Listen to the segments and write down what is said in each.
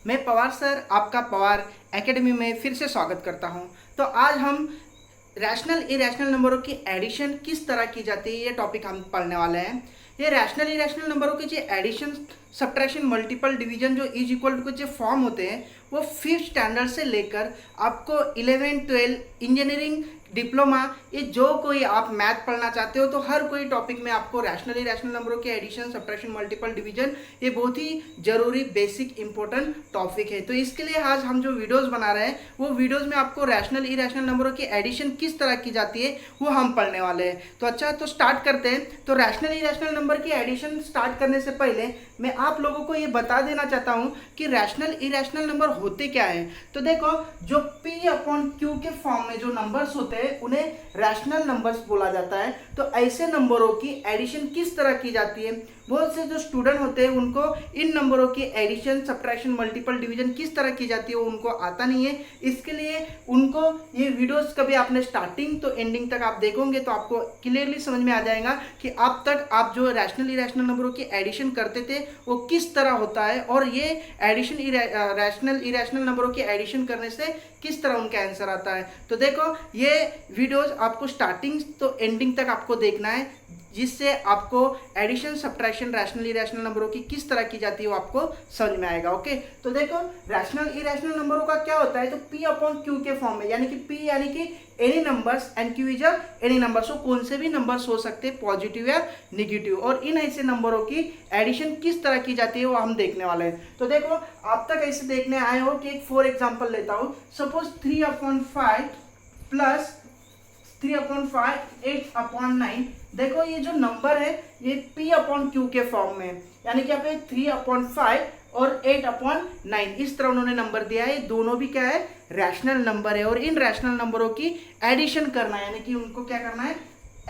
मैं पवार सर आपका पवार एकेडमी में फिर से स्वागत करता हूं। तो आज हम रैशनल इरेशनल नंबरों की एडिशन किस तरह की जाती है ये टॉपिक हम पढ़ने वाले हैं। ये रैशनल इरेशनल नंबरों की जो एडिशन सब्ट्रैक्शन मल्टीपल डिवीजन जो इज इक्वल टू के जो फॉर्म होते हैं वो 5th स्टैंडर्ड से लेकर आपको 11 12 इंजीनियरिंग डिप्लोमा ये जो कोई आप मैथ पढ़ना चाहते हो तो हर कोई टॉपिक में आपको रैशनल इरेशनल नंबरों के एडिशन सब्ट्रैक्शन मल्टीपल डिवीजन ये बहुत ही जरूरी बेसिक इंपॉर्टेंट टॉपिक है। तो इसके लिए आज हम जो वीडियोस बना रहे हैं वो वीडियोस में आपको रैशनल इरेशनल नंबरों की एडिशन किस तरह की जाती है वो हम पढ़ने वाले हैं। तो अच्छा, तो स्टार्ट करते हैं। तो रैशनल इरेशनल नंबर की एडिशन स्टार्ट करने से पहले मैं आप लोगों को ये बता देना चाहता हूँ कि रैशनल इरेशनल नंबर होते क्या है। तो देखो, जो P अपॉन Q के फॉर्म में जो नंबर्स होते हैं उन्हें रैशनल नंबर्स बोला जाता है। तो ऐसे नंबरों की एडिशन किस तरह की जाती है, बहुत से जो स्टूडेंट होते हैं उनको इन नंबरों की एडिशन सब्ट्रैक्शन मल्टीपल डिवीजन किस तरह की जाती है वो उनको आता नहीं है। इसके लिए उनको ये वीडियोस कभी आपने स्टार्टिंग तो एंडिंग तक आप देखोगे तो आपको क्लियरली समझ में आ जाएगा कि अब तक आप जो रैशनल इरेशनल नंबरों की एडिशन करते थे वो किस तरह होता है और ये एडिशन रैशनल इरेशनल नंबरों की एडिशन करने से किस तरह उनका आंसर आता है। तो देखो, ये वीडियोस आपको स्टार्टिंग तो एंडिंग तक आपको देखना है जिससे आपको एडिशन सब्ट्रैक्शन रैशनल इरेशनल नंबरों की किस तरह की जाती है वो आपको समझ में आएगा। ओके, तो देखो, रैशनल इरेशनल नंबरों का क्या होता है, तो P अपॉन Q के फॉर्म में, यानी कि P यानी कि any numbers and Q is any numbers, तो कौन से भी नंबर्स हो सकते हैं पॉजिटिव या निगेटिव, और इन ऐसे नंबरों की एडिशन किस तरह की जाती है वो हम देखने वाले हैं। तो देखो, आप तक ऐसे देखने आए हो कि एक फॉर एग्जाम्पल लेता हूँ। Suppose 3/5 plus 3/5 8/9। देखो, ये जो नंबर है ये P अपॉन Q के फॉर्म में, यानी कि आप 3/5 और 8/9 इस तरह उन्होंने नंबर दिया है। दोनों भी क्या है, रैशनल नंबर है और इन रैशनल नंबरों की एडिशन करना है, यानी कि उनको क्या करना है,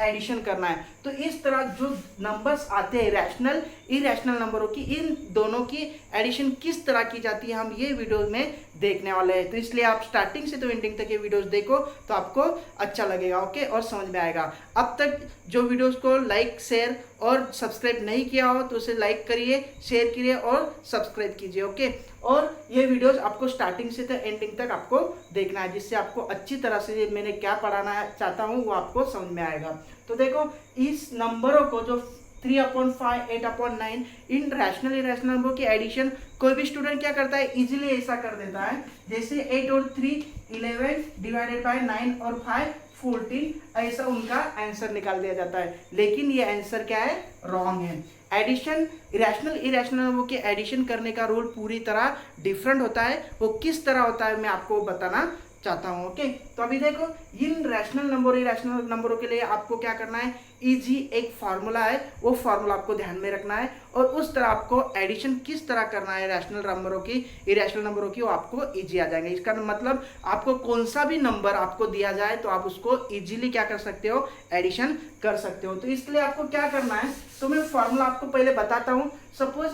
एडिशन करना है। तो इस तरह जो नंबर्स आते हैं रैशनल इरेशनल नंबरों की, इन दोनों की एडिशन किस तरह की जाती है हम ये वीडियो में देखने वाले हैं। तो इसलिए आप स्टार्टिंग से तो एंडिंग तक ये वीडियोस देखो तो आपको अच्छा लगेगा, ओके, और समझ में आएगा। अब तक जो वीडियोस को लाइक शेयर और सब्सक्राइब नहीं किया हो तो उसे लाइक करिए, शेयर करिए और सब्सक्राइब कीजिए, ओके। और ये वीडियोस आपको स्टार्टिंग से तो एंडिंग तक आपको देखना है जिससे आपको अच्छी तरह से मैंने क्या पढ़ाना चाहता हूँ वो आपको समझ में आएगा। तो देखो, इस नंबरों को जो 3/5 8/9 इन रैशनल इरेशनल नंबरों की एडिशन कोई भी स्टूडेंट क्या करता है, इजीली ऐसा कर देता है जैसे 8 और 3 11 डिवाइडेड बाय 9 और 5 14, ऐसा उनका आंसर निकाल दिया जाता है। लेकिन ये आंसर क्या है, रॉन्ग है। एडिशन रैशनल इरेशनल नंबरों की एडिशन करने का रूल पूरी तरह डिफरेंट होता है। वो किस तरह होता है मैं आपको बताना चाहता हूं, ओके। तो अभी देखो, इन रैशनल नंबर इरेशनल नंबरों के लिए आपको क्या करना है, इजी एक फार्मूला है, वो फार्मूला आपको ध्यान में रखना है और उस तरह आपको एडिशन किस तरह करना है रैशनल नंबरों की इरेशनल नंबरों की, वो आपको इजी आ जाएंगे। इसका मतलब आपको कौन सा भी नंबर आपको दिया जाए तो आप उसको इजीली क्या कर सकते हो, एडिशन कर सकते हो। तो इसके लिए आपको क्या करना है, तो मैं फार्मूला आपको पहले बताता हूँ। सपोज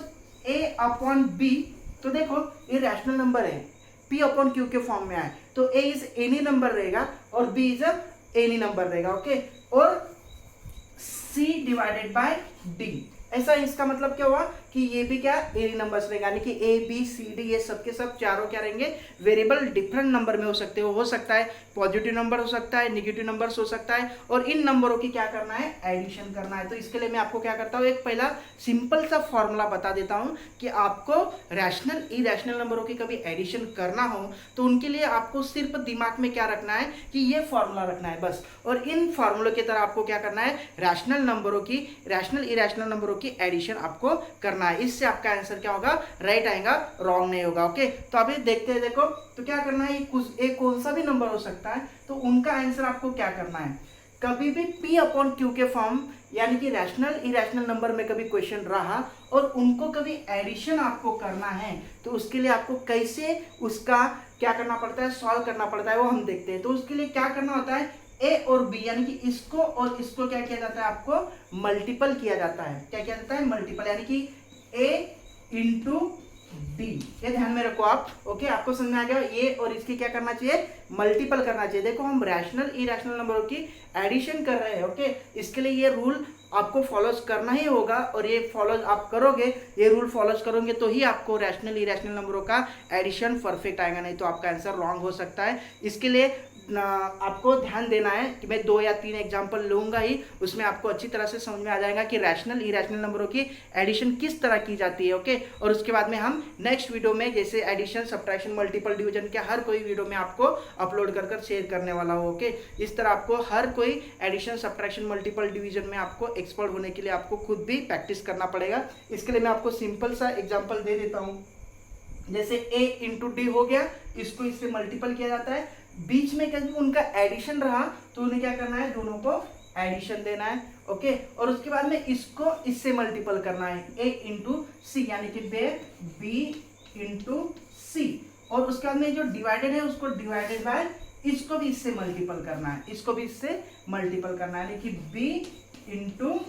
A/B, तो देखो ये रैशनल नंबर है, P अपॉन Q के फॉर्म में आए तो A इज एनी नंबर रहेगा और B इज एनी नंबर रहेगा, ओके। और C डिवाइडेड बाय D, ऐसा इसका मतलब क्या हुआ कि ये भी क्या एनी नंबर्स रहेगा, यानी कि A B C D ये सब के सब चारों क्या रहेंगे, वेरिएबल डिफरेंट नंबर में हो सकते हो सकता है पॉजिटिव नंबर हो सकता है, नेगेटिव नंबर्स हो सकता है, और इन नंबरों की क्या करना है, एडिशन करना है। तो इसके लिए मैं आपको क्या करता हूँ, एक पहला सिंपल सा फॉर्मूला बता देता हूँ कि आपको रैशनल इरेशनल नंबरों की कभी एडिशन करना हो तो उनके लिए आपको सिर्फ दिमाग में क्या रखना है कि ये फॉर्मूला रखना है बस, और इन फॉर्मूले की तरह आपको क्या करना है, रैशनल नंबरों की रैशनल इरेशनल नंबरों की एडिशन आपको करना है। इससे आपका आंसर क्या होगा, राइट आएगा, रॉन्ग नहीं होगा, ओके। तो अभी देखते हैं, देखो तो क्या करना है, एक कौन सा भी नंबर हो सकता है तो उनका आंसर आपको क्या करना है, कभी भी P अपॉन Q के फॉर्म यानी कि रैशनल इरेशनल नंबर में कभी क्वेश्चन रहा और उनको कभी एडिशन आपको करना है तो उसके लिए आपको कैसे उसका क्या करना पड़ता है, सॉल्व करना पड़ता है, वो हम देखते हैं। तो उसके लिए क्या करना होता है, A और B यानी कि इसको और इसको क्या किया जाता है, आपको मल्टीपल किया जाता है। क्या किया जाता है, मल्टीपल, यानी कि A इंटू B, ये ध्यान में रखो आप, ओके। आपको समझ में आ गया, ये और इसकी क्या करना चाहिए, मल्टीपल करना चाहिए। देखो, हम रैशनल इरेशनल नंबरों की एडिशन कर रहे हैं, ओके, इसके लिए ये रूल आपको फॉलो करना ही होगा, और ये फॉलो आप करोगे, ये रूल फॉलो करोगे तो ही आपको रैशनल इरेशनल नंबरों का एडिशन परफेक्ट आएगा, नहीं तो आपका आंसर रॉन्ग हो सकता है। इसके लिए आपको ध्यान देना है कि मैं 2 या 3 एग्जांपल लूंगा ही, उसमें आपको अच्छी तरह से समझ में आ जाएगा कि रैशनल इरेशनल नंबरों की एडिशन किस तरह की जाती है, ओके। और उसके बाद में हम नेक्स्ट वीडियो में जैसे एडिशन, सब्ट्रैक्शन, मल्टीपल डिवीजन के हर कोई वीडियो में आपको अपलोड कर शेयर करने वाला हो, ओके। इस तरह आपको हर कोई एडिशन, सब्ट्रैक्शन, मल्टीपल डिवीजन में आपको एक्सपर्ट होने के लिए आपको खुद भी प्रैक्टिस करना पड़ेगा। इसके लिए मैं आपको सिंपल सा एग्जाम्पल दे देता हूँ। जैसे a इंटू डी हो गया, इसको इससे मल्टीपल किया जाता है, बीच में कभी उनका एडिशन रहा तो उन्हें क्या करना है, दोनों को एडिशन देना है, ओके। और उसके बाद में इसको इससे मल्टीपल करना है, a इंटू सी, यानी कि b इंटू सी। और उसके बाद में जो डिवाइडेड है उसको डिवाइडेड बाय, इसको भी इससे मल्टीपल करना है, इसको भी इससे मल्टीपल करना है, यानी कि b इंटू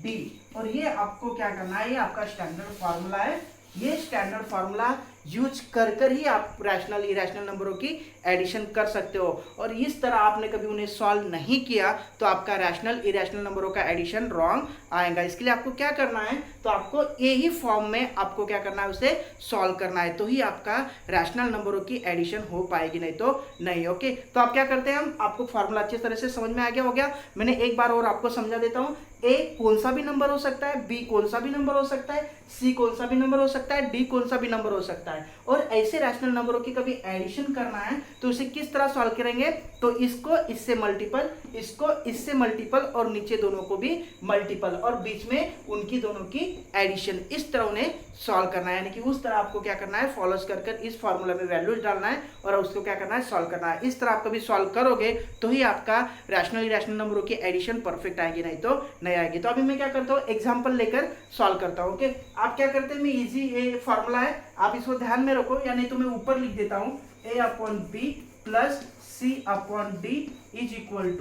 डी। और ये आपको क्या करना है, ये आपका स्टैंडर्ड फॉर्मूला है। ये स्टैंडर्ड फार्मूला यूज कर ही आप रैशनल इरेशनल नंबरों की एडिशन कर सकते हो। और इस तरह आपने कभी उन्हें सॉल्व नहीं किया तो आपका रैशनल इरेशनल नंबरों का एडिशन रॉन्ग आएगा। इसके लिए आपको क्या करना है, तो आपको यही फॉर्म में आपको क्या करना है, उसे सॉल्व करना है, तो ही आपका रैशनल नंबरों की एडिशन हो पाएगी, नहीं तो नहीं, ओके। तो आप क्या करते हैं, हम आपको फार्मूला अच्छी तरह से समझ में आ गया हो गया। मैंने एक बार और आपको समझा देता हूँ। ए कौन सा भी नंबर हो सकता है, बी कौन सा भी नंबर हो सकता है, सी कौन सा भी नंबर हो सकता है, डी कौन सा भी नंबर हो सकता है। और ऐसे रैशनल नंबरों की कभी एडिशन करना है तो इसे किस तरह सॉल्व करेंगे, तो इसको इससे मल्टीपल, इसको इससे मल्टीपल, और नीचे दोनों को भी मल्टीपल, और बीच में उनकी दोनों की एडिशन, इस तरह उन्हें सॉल्व करना है। यानी कि उस तरह आपको क्या करना है, फॉलोज कर इस फॉर्मूला में वैल्यूज डालना है और उसको क्या करना है, सॉल्व करना है। इस तरह आप कभी सॉल्व करोगे तो ही आपका रैशनल इरेशनल नंबरों की एडिशन परफेक्ट आएगी, नहीं तो नहीं आएगी। तो अभी मैं क्या करता हूँ, एग्जाम्पल लेकर सॉल्व करता हूँ, ओके। आप क्या करते हैं, मैं इजी, ये फॉर्मूला है, आप इसको ध्यान में रखो, या नहीं तो मैं ऊपर लिख देता हूँ, a upon B plus C upon D is equal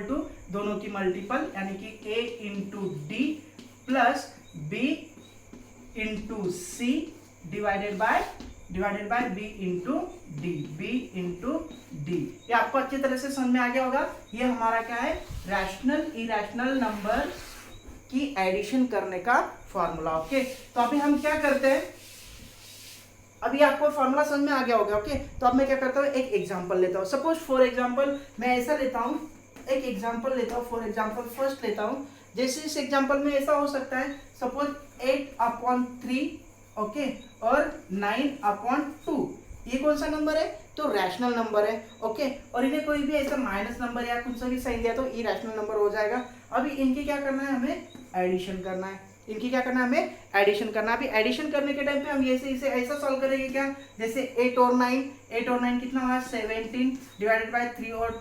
to दोनों की मल्टीपल, यानी कि a into D plus b into C divided by b into D. ये आपको अच्छी तरह से समझ में आ गया होगा। ये हमारा क्या है, रैशनल इरेशनल नंबर की एडिशन करने का फॉर्मूला, ओके। तो अभी हम क्या करते हैं, अभी आपको फॉर्मूला समझ में आ गया होगा, ओके। तो अब मैं क्या करता हूँ, एक एग्जांपल लेता हूँ। सपोज फॉर एग्जांपल मैं ऐसा लेता हूँ, एक एग्जांपल लेता हूँ, फॉर एग्जांपल फर्स्ट लेता हूँ। जैसे इस एग्जांपल में ऐसा हो सकता है, सपोज 8/3, ओके, और 9/2, ये कौन सा नंबर है, तो रैशनल नंबर है, ओके। और इन्हें कोई भी ऐसा माइनस नंबर या कुछ सा भी साइन दिया तो इरेशनल नंबर हो जाएगा। अभी इनकी क्या करना है, हमें एडिशन करना है, इनकी क्या करना है, हमें एडिशन करना है। अभी एडिशन करने के टाइम पे हम इसे ऐसा सॉल्व करेंगे क्या, जैसे 8 और 9 कितना हुआ, 17 डिवाइडेड बाय 3 और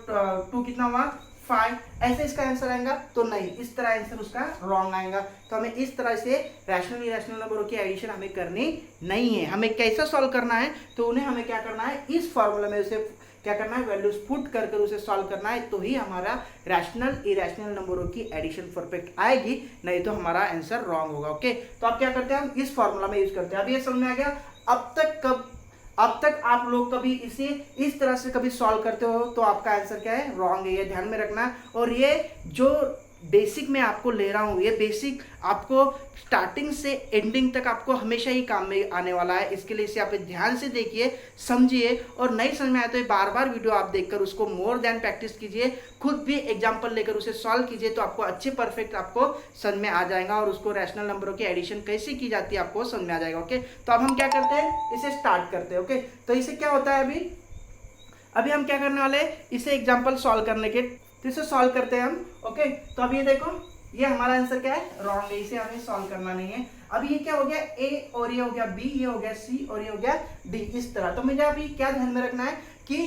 2 कितना हुआ, 5, ऐसे इसका आंसर आएगा, तो नहीं, इस तरह आंसर उसका रॉन्ग आएगा। तो हमें इस तरह से रैशनल इरेशनल नंबरों की एडिशन हमें करनी नहीं है। हमें कैसा सॉल्व करना है, तो उन्हें हमें क्या करना है, इस फॉर्मूला में उसे क्या करना है, वैल्यूज पुट कर उसे सॉल्व करना है, तो ही हमारा रैशनल इरेशनल नंबरों की एडिशन परफेक्ट आएगी, नहीं तो हमारा आंसर रॉन्ग होगा, ओके। तो आप क्या करते हैं, हम इस फॉर्मूला में यूज करते हैं। अब ये समझ में आ गया। अब तक आप लोग कभी इसे इस तरह से कभी सॉल्व करते हो तो आपका आंसर क्या है, रॉन्ग है, ये ध्यान में रखना। और ये जो बेसिक मैं आपको ले रहा हूँ, ये बेसिक आपको स्टार्टिंग से एंडिंग तक आपको हमेशा ही काम में आने वाला है। इसके लिए इसे आप ध्यान से देखिए, समझिए, और नहीं समझ में आया तो बार बार वीडियो आप देखकर उसको मोर देन प्रैक्टिस कीजिए, खुद भी एग्जांपल लेकर उसे सॉल्व कीजिए, तो आपको अच्छे परफेक्ट आपको समझ में आ जाएगा, और उसको रैशनल नंबरों की एडिशन कैसे की जाती है आपको समझ में आ जाएगा, ओके। तो अब हम क्या करते हैं, इसे स्टार्ट करते हैं, ओके। तो इसे क्या होता है, अभी हम क्या करने वाले हैं, इसे एग्जाम्पल सॉल्व करने के, तो इसे सॉल्व करते हैं हम, ओके। तो अब ये देखो, ये हमारा आंसर क्या है, रॉन्ग है, इसे हमें सॉल्व करना नहीं है। अब ये क्या हो गया, ए और ये हो गया बी, ये हो गया सी और ये हो गया डी, इस तरह। तो मुझे अभी क्या ध्यान में रखना है कि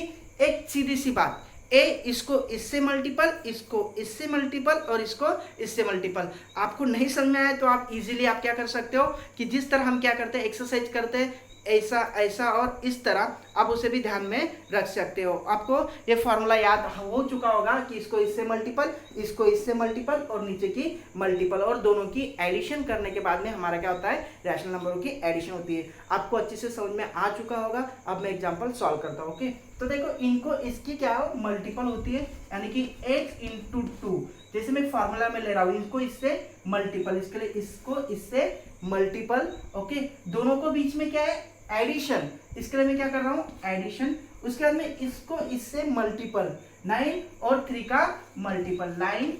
एक सीधी सी बात, ए इसको इससे मल्टीपल, इसको इससे मल्टीपल और इसको इससे मल्टीपल। आपको नहीं समझ में आया तो आप इजीली आप क्या कर सकते हो कि जिस तरह हम क्या करते हैं, एक्सरसाइज करते हैं, ऐसा ऐसा और इस तरह आप उसे भी ध्यान में रख सकते हो। आपको ये फॉर्मूला याद हो चुका होगा कि इसको इससे मल्टीपल, इसको इससे मल्टीपल और नीचे की मल्टीपल, और दोनों की एडिशन करने के बाद में हमारा क्या होता है, रैशनल नंबरों की एडिशन होती है। आपको अच्छे से समझ में आ चुका होगा। अब मैं एग्जांपल सॉल्व करता हूँ, ओके। तो देखो इनको इसकी क्या हो मल्टीपल होती है, यानी कि 8 इंटू 2, जैसे मैं फार्मूला में ले रहा हूँ इनको इससे मल्टीपल, इसके लिए इसको इससे मल्टीपल। ओके, दोनों को बीच में क्या है एडिशन, इसके लिए मैं क्या कर रहा हूँ एडिशन। उसके बाद में इसको इससे मल्टीपल 9 और 3 का मल्टीपल 9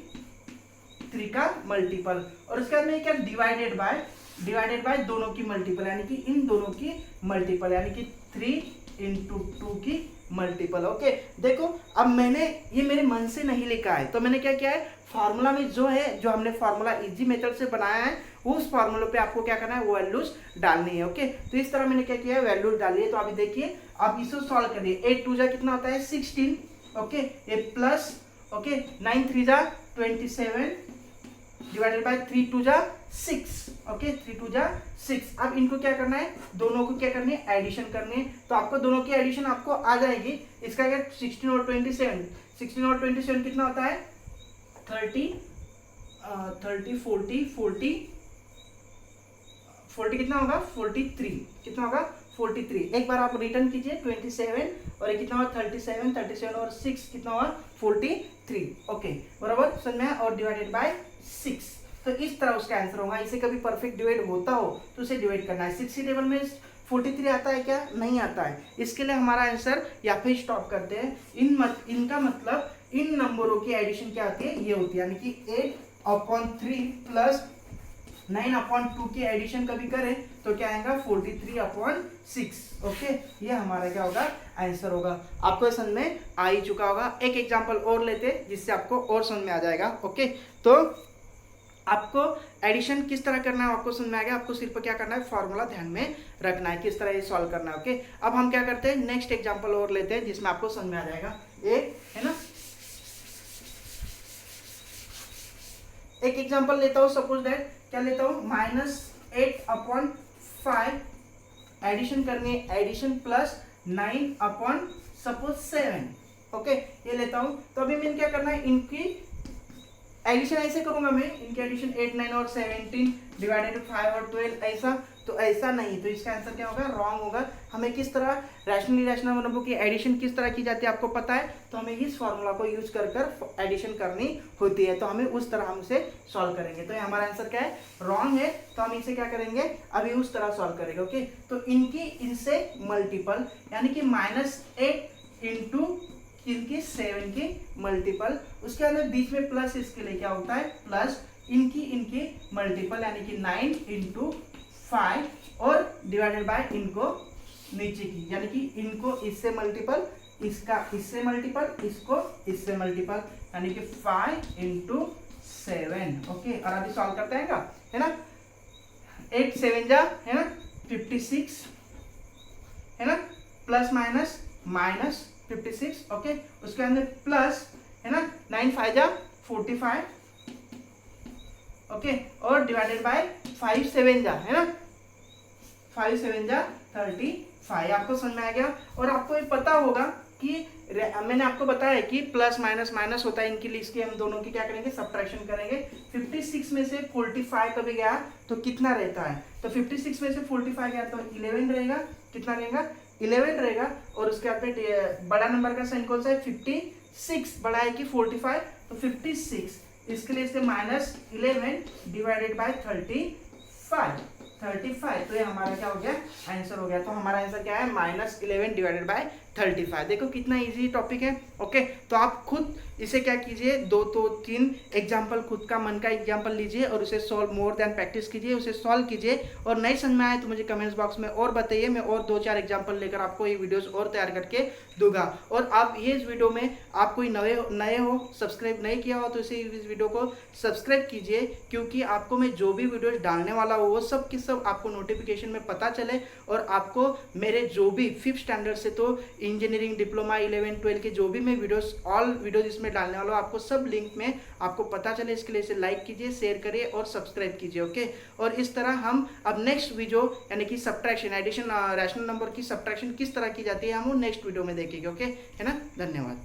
3 का मल्टीपल, और उसके बाद में क्या डिवाइडेड बाय दोनों की मल्टीपल, यानी कि इन दोनों की मल्टीपल, यानी कि 3 इंटू 2 की मल्टीपल। ओके, देखो अब मैंने ये मेरे मन से नहीं लिखा है, तो मैंने क्या किया है फार्मूला में जो है, जो हमने फार्मूला इजी मेथड से बनाया है उस फार्मूले पे आपको क्या करना है वो वैल्यूज डालनी है। ओके, तो इस तरह मैंने क्या किया है वैल्यूज डाली है। तो अभी देखिए आप इसको सॉल्व करिए, 8 2 जा कितना होता है 16। ओके, ये प्लस 9 3 जा 27 डिवाइडेड बाय 3 2 जा 6। ओके, 3 2 जा 6। अब इनको क्या करना है दोनों को क्या करनी है एडिशन करनी है, तो आपको दोनों की एडिशन आपको आ जाएगी। इसका क्या 16 और 27, 16 और 27 कितना होता है 30 40 कितना होगा 43, कितना होगा 43। एक बार आप रिटर्न कीजिए 27 और ये कितना होगा 37 और 6 कितना होगा 43। ओके बराबर समझ में, और डिवाइडेड बाय 6। तो इस तरह उसका आंसर होगा। इसे कभी परफेक्ट डिवाइड होता हो तो उसे डिवाइड करना है। 60 टेबल में 43 आता है क्या, नहीं आता है। इसके लिए हमारा आंसर या फिर स्टॉप करते हैं। इनका मतलब इन नंबरों की एडिशन क्या होती है ये होती है, यानी कि 8/3 प्लस 9/2 की एडिशन कभी करें तो क्या आएगा 43/6। ओके, ये हमारा क्या होगा आंसर होगा। आपको समझ में आ ही चुका होगा। एक एग्जांपल और लेते हैं जिससे आपको और समझ में आ जाएगा। ओके, तो आपको एडिशन किस तरह करना है आपको समझ में आ गया। आपको सिर्फ क्या करना है फॉर्मूला ध्यान में रखना है, किस तरह ये सॉल्व करना है। ओके, अब हम क्या करते हैं नेक्स्ट एग्जांपल और लेते हैं जिसमें आपको समझ में आ जाएगा। है ना, एक एग्जांपल लेता हूँ। सपोज दैट क्या लेता हूँ -8/5 एडिशन करनी है, एडिशन प्लस 9/7। ओके, ये लेता हूँ। तो अभी मैंने क्या करना है इनकी एडिशन ऐसे करूंगा मैं, इनकी एडिशन 8 9 और 17 डिवाइडेड 5 और 12 ऐसा, तो ऐसा नहीं। तो इसका आंसर क्या होगा रॉन्ग होगा। हमें किस तरह रैशनल इरेशनल नंबरों की एडिशन किस तरह की जाती है आपको पता है, तो हमें इस फॉर्मूला को यूज कर एडिशन करनी होती है। तो हमें उस तरह हम इसे सॉल्व करेंगे। तो हमारा आंसर क्या है रॉन्ग है, तो हम इसे क्या करेंगे अभी उस तरह सॉल्व करेंगे। ओके, तो इनकी इनसे मल्टीपल, यानी कि -8 इंटू इनकी 7 की मल्टीपल, उसके अंदर बीच में प्लस, इसके लिए क्या होता है प्लस इनकी मल्टीपल, यानी कि 9 इंटू 5 और डिवाइडेड बाय इनको नीचे की, यानी कि इनको इससे मल्टीपल, इसका इससे मल्टीपल, इसको इससे मल्टीपल, यानी कि 5 इंटू 7। ओके, और अभी सॉल्व करते हैं क्या, है ना। 8 7 जा है ना 56, है ना, प्लस माइनस माइनस 56। ओके, उसके अंदर प्लस है ना 9 5 जा 45। ओके, और डिवाइडेड बाय 5 7 जा है ना 5 7 जा 35। आपको समझ में आ गया। और आपको ये पता होगा कि मैंने आपको बताया कि प्लस माइनस माइनस होता है इनके लिए, इसके हम दोनों की क्या करेंगे सब्ट्रैक्शन करेंगे। 56 में से 45 कभी गया तो कितना रहता है, तो 56 में से 45 गया तो 11 रहेगा, कितना रहेगा 11 रहेगा। और उसके बाद में बड़ा नंबर का साइन कौन सा है 56, बड़ा है कि 45, तो 56 इसके लिए इससे -11 डिवाइडेड बाय 35। तो ये हमारा क्या हो गया आंसर हो गया। तो हमारा आंसर क्या है -11 डिवाइडेड बाय 35। देखो कितना इजी टॉपिक है। ओके, तो आप खुद इसे क्या कीजिए 2 तो 3 एग्जाम्पल खुद का मन का एग्जाम्पल लीजिए और उसे सॉल्व मोर देन प्रैक्टिस कीजिए, उसे सॉल्व कीजिए। और नहीं समझ में आए तो मुझे कमेंट्स बॉक्स में और बताइए, मैं और 2-4 एग्जाम्पल लेकर आपको ये वीडियोस और तैयार करके दूंगा। और आप ये इस वीडियो में आप कोई नए हो सब्सक्राइब नहीं किया हो तो इस वीडियो को सब्सक्राइब कीजिए, क्योंकि आपको मैं जो भी वीडियोज डालने वाला हूँ वो सब की सब आपको नोटिफिकेशन में पता चले। और आपको मेरे जो भी 5th स्टैंडर्ड से तो इंजीनियरिंग डिप्लोमा 11 12 के जो भी मैं वीडियोस ऑल वीडियोस इसमें डालने वाला हूँ आपको सब लिंक में आपको पता चले। इसके लिए इसे लाइक कीजिए, शेयर करिए और सब्सक्राइब कीजिए। ओके, और इस तरह हम अब नेक्स्ट वीडियो यानी कि सब्ट्रैक्शन एडिशन रैशनल नंबर की सब्ट्रैक्शन किस तरह की जाती है हम वो नेक्स्ट वीडियो में देखेंगे। ओके, है ना, धन्यवाद।